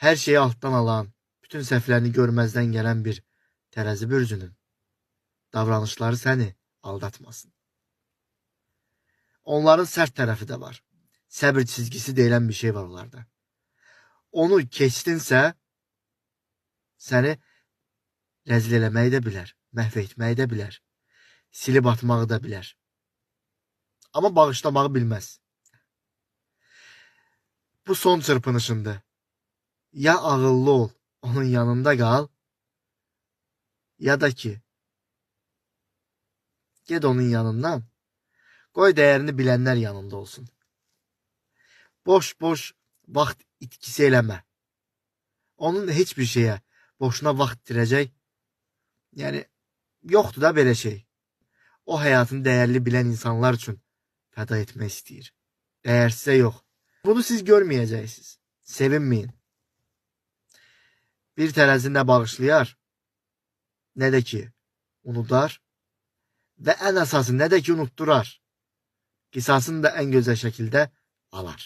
Hər şeyi altdan alan, bütün səhvlərini görməzdən gələn bir tərəzi bürcünün davranışları səni aldatmasın. Onların sərt tərəfi də var. Səbir çizgisi deyilən bir şey var onlarda. Onu keçdinsə, səni rəzil eləməyi də bilər, məhv etməyi də bilər, silib atmağı da bilər. Amma bağışlamağı bilməz. Bu son çırpınışındır. Ya ağıllı ol, onun yanında qal, ya da ki, ged onun yanından, qoy dəyərini bilənlər yanında olsun. Boş-boş vaxt itkisi eləmə. Onun heç bir şeyə boşuna vaxt itirəcək, yəni yoxdur da belə şey. O həyatını dəyərli bilən insanlar üçün fəda etmək istəyir. Dəyərsizə yox. Bunu siz görməyəcəksiniz. Sevinməyin. Bir tərəzi nə bağışlayar, nə də ki unudar və ən əsası nə də ki unutdurar. Qisasını da ən gözəl şəkildə alar.